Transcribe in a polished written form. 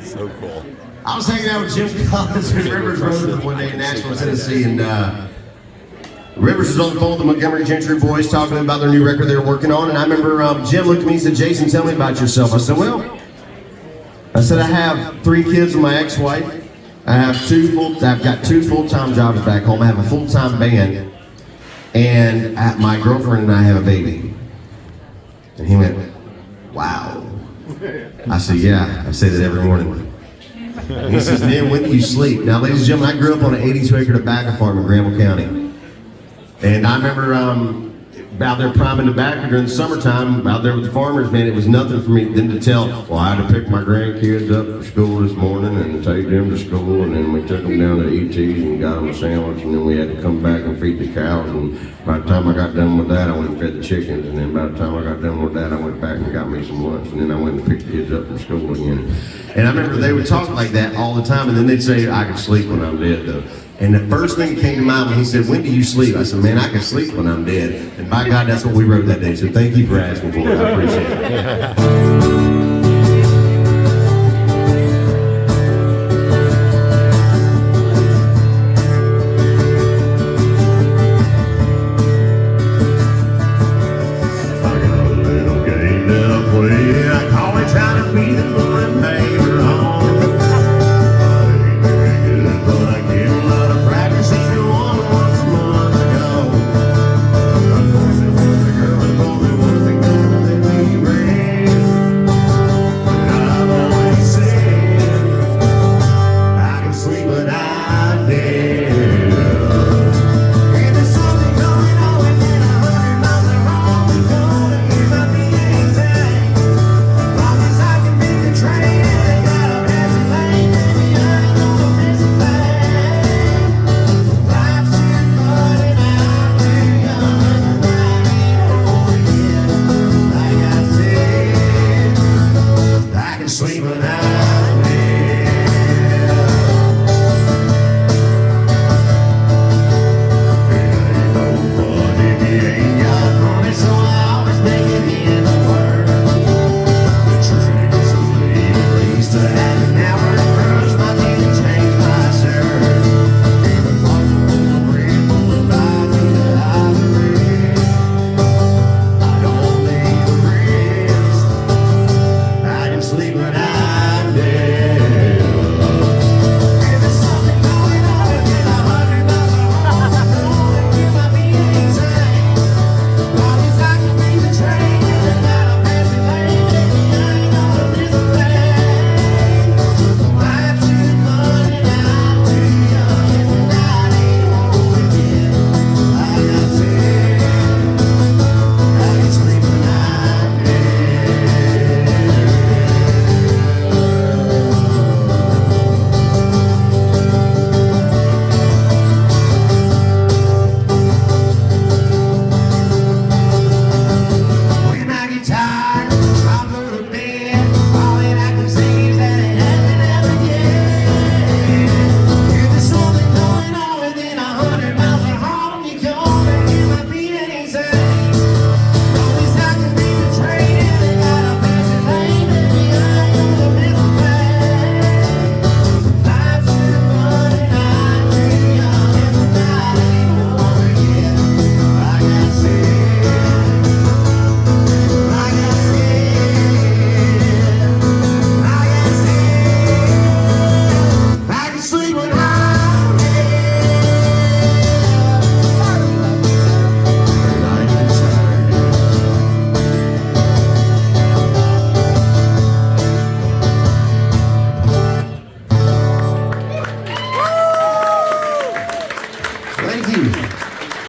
So cool. I was hanging out with Jim Collins and Rivers Road one day in Nashville, Tennessee, and Rivers was on the phone with the Montgomery Gentry boys talking about their new record they were working on, and I remember Jim looked at me and said, "Jason, tell me about yourself." I said, "Well," I said, "I have 3 kids with my ex-wife. I've got 2 full-time jobs back home. I have a full-time band, and my girlfriend and I have a baby." And he went, "Wow." I said, "Yeah, I say that every morning." He says, "Man, when do you sleep?" Now, ladies and gentlemen, I grew up on an 82-acre tobacco farm in Granville County. And I remember out there priming tobacco during the summertime, out there with the farmers, man, it was nothing for me then to tell, well, I had to pick my grandkids up for school this morning and take them to school, and then we took them down to E.T.'s and got them a sandwich, and then we had to come back and feed the cows, and by the time I got done with that, I went and fed the chickens, and then by the time I got done with that, I went back and got me some lunch, and then I went and picked the kids up from school again. And I remember they would talk like that all the time, and then they'd say, "I can sleep when I'm dead, though." And the first thing that came to mind when he said, "When do you sleep?" I said, "Man, I can sleep when I'm dead." And by God, that's what we wrote that day. So thank you for asking for it. I appreciate it.